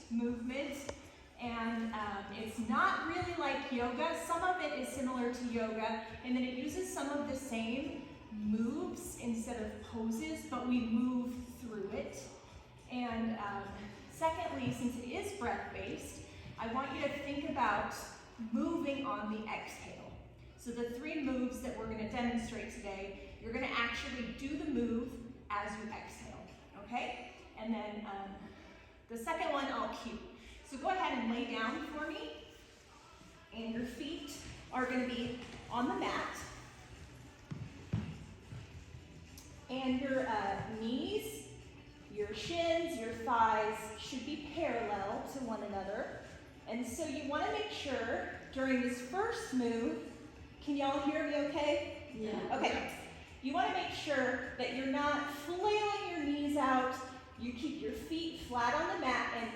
movement, and it's not really like yoga. Some of it is similar to yoga, and then it uses some of the same moves instead of poses, but we move through it. And secondly, since it is breath-based, I want you to think about moving on the exhale. So the 3 moves that we're going to demonstrate today, you're going to actually do the move as you exhale, okay? And then the second one I'll cue. So go ahead and lay down for me, and your feet are going to be on the mat. And your knees, your shins, your thighs should be parallel to one another. And so you want to make sure during this first move, can y'all hear me okay? Yeah. Okay. You want to make sure that you're not flailing your knees out. You keep your feet flat on the mat, and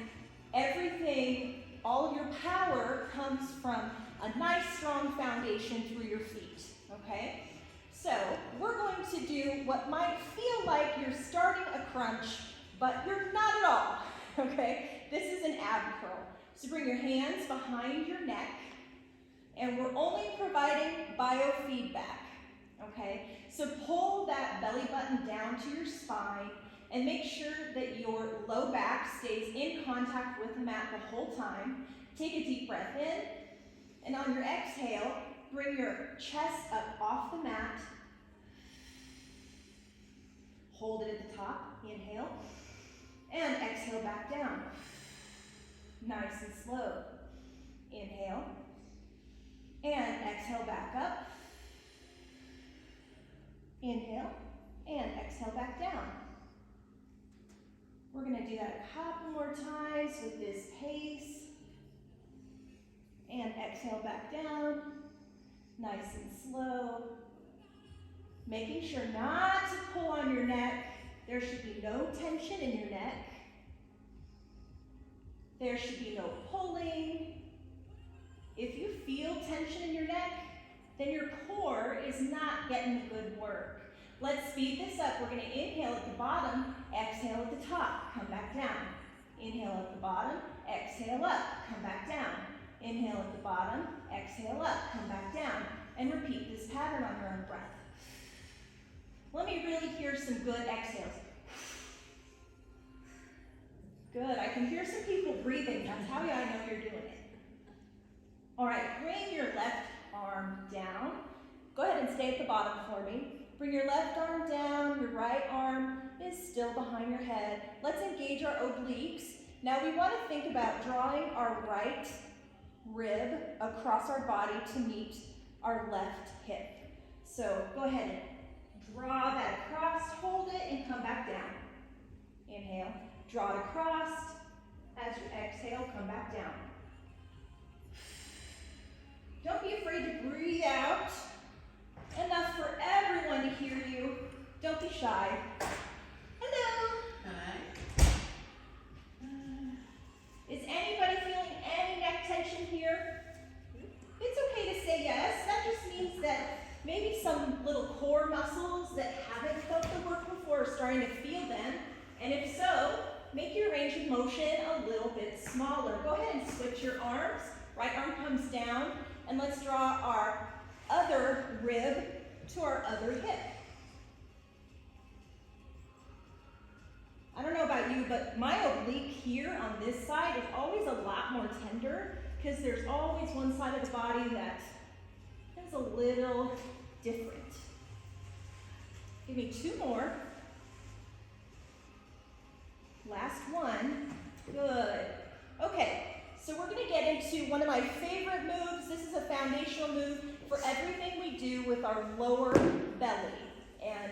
everything, all of your power comes from a nice strong foundation through your feet, okay? So we're going to do what might feel like you're starting a crunch, but you're not at all, okay? This is an ab curl. So bring your hands behind your neck, and we're only providing biofeedback, okay? So pull that belly button down to your spine and make sure that your low back stays in contact with the mat the whole time. Take a deep breath in, and on your exhale, bring your chest up off the mat. Hold it at the top, inhale, and exhale back down. Nice and slow. Inhale, and exhale back up. Inhale, and exhale back down. We're going to do that a couple more times with this pace. And exhale back down. Nice and slow. Making sure not to pull on your neck. There should be no tension in your neck. There should be no pulling. If you feel tension in your neck, then your core is not getting the good work. Let's speed this up. We're going to inhale at the bottom, exhale at the top, come back down. Inhale at the bottom, exhale up, come back down. Inhale at the bottom, exhale up, come back down. And repeat this pattern on your own breath. Let me really hear some good exhales. Good, I can hear some people breathing. That's how I know you're doing it. All right, bring your left arm down. Go ahead and stay at the bottom for me. Bring your left arm down, your right arm is still behind your head. Let's engage our obliques. Now we want to think about drawing our right rib across our body to meet our left hip. So go ahead and draw that across, hold it, and come back down. Inhale, draw it across. As you exhale, come back down. Don't be afraid to breathe out. Enough for everyone to hear you. Don't be shy. Hello. Hi. Is anybody feeling any neck tension here? It's okay to say yes. That just means that maybe some little core muscles that haven't felt the work before are starting to feel them. And if so, make your range of motion a little bit smaller. Go ahead and switch your arms. Right arm comes down, and let's draw our other rib to our other hip. I don't know about you, but my oblique here on this side is always a lot more tender because there's always one side of the body that is a little different. Give me 2 more. Last one. Good. Okay, so we're going to get into one of my favorite moves. This is a foundational move for everything we do with our lower belly. And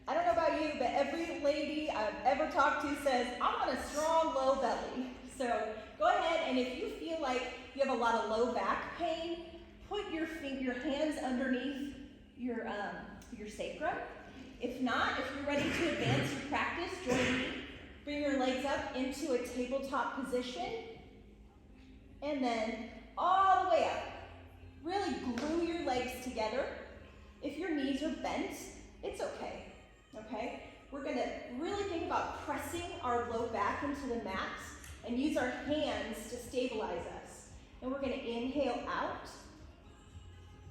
I don't know about you, but every lady I've ever talked to says, I want a strong low belly. So go ahead, and if you feel like you have a lot of low back pain, put your hands underneath your sacrum. If not, if you're ready to advance your practice, join me. Bring your legs up into a tabletop position, and then all the way up. Really glue your legs together. If your knees are bent, it's okay, okay? We're gonna really think about pressing our low back into the mat and use our hands to stabilize us. And we're going to inhale out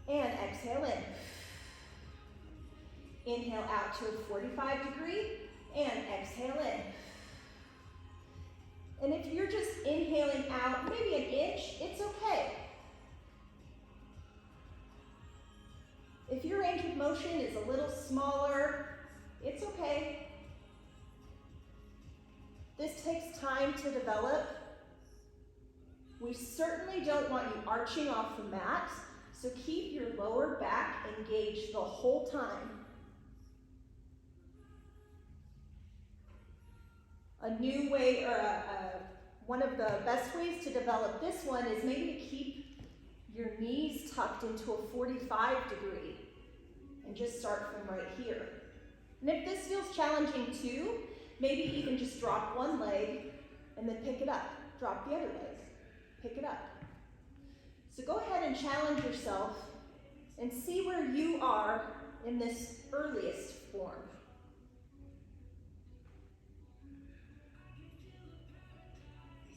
and exhale in. Inhale out to a 45-degree and exhale in. And if you're just inhaling out maybe an inch, it's okay. If your range of motion is a little smaller, it's okay. This takes time to develop. We certainly don't want you arching off the mat, so keep your lower back engaged the whole time. A new way, or one of the best ways to develop this one is maybe to keep your knees tucked into a 45-degree and just start from right here. And if this feels challenging too, maybe even just drop one leg and then pick it up. Drop the other leg, pick it up. So go ahead and challenge yourself and see where you are in this earliest form.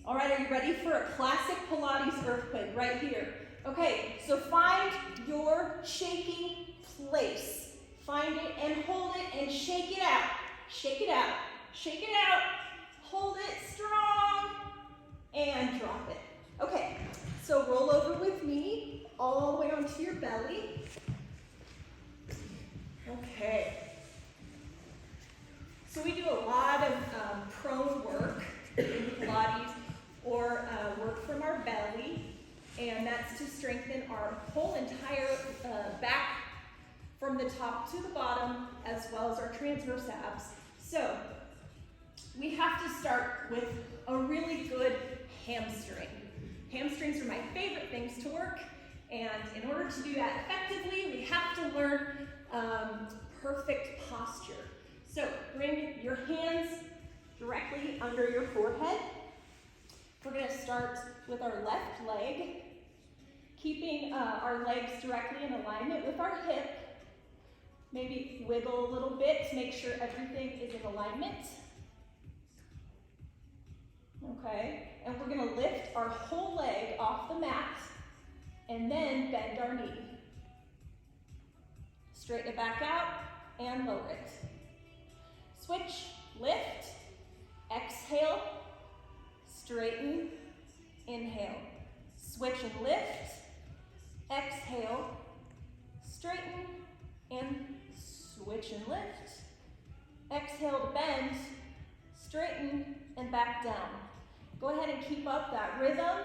All right, are you ready for a classic Pilates earthquake right here? Okay, so find your shaking place. Find it and hold it and shake it out. Shake it out. Shake it out. Hold it strong and drop it. Okay, so roll over with me all the way onto your belly. Okay. So we do a lot of prone work in Pilates, or work from our belly, and that's to strengthen our whole entire back from the top to the bottom, as well as our transverse abs. So we have to start with a really good hamstring. Hamstrings are my favorite things to work, and in order to do that effectively, we have to learn perfect posture. So bring your hands directly under your forehead. We're going to start with our left leg, keeping our legs directly in alignment with our hip. Maybe wiggle a little bit to make sure everything is in alignment. Okay, and we're going to lift our whole leg off the mat and then bend our knee. Straighten it back out and lower it. Switch, lift, exhale, straighten, inhale. Switch and lift, exhale, straighten, and switch and lift. Exhale to bend, straighten, and back down. Go ahead and keep up that rhythm.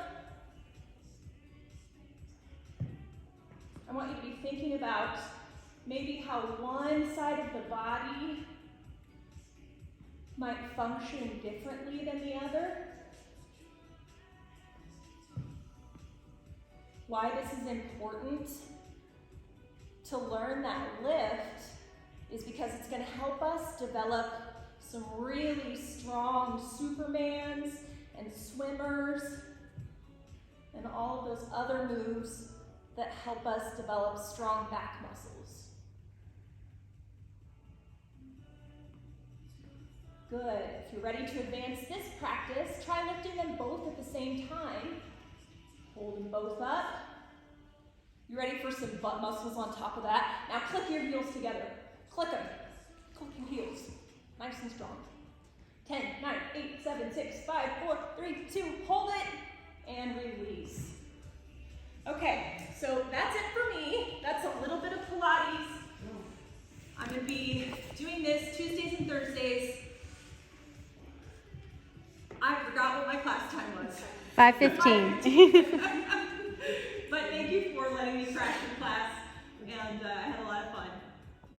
I want you to be thinking about maybe how one side of the body might function differently than the other. Why this is important to learn that lift is because it's going to help us develop some really strong Supermans and swimmers and all of those other moves that help us develop strong back muscles. Good. If you're ready to advance this practice, try lifting them both at the same time. Hold them both up. You ready for some butt muscles on top of that? Now click your heels together. Click them. Click your heels. Nice and strong. 10, 9, 8, 7, 6, 5, 4, 3, 2, hold it, and release. Okay, so that's it for me. That's a little bit of Pilates. I'm going to be doing this Tuesdays and Thursdays. I forgot what my class time was. 5:15.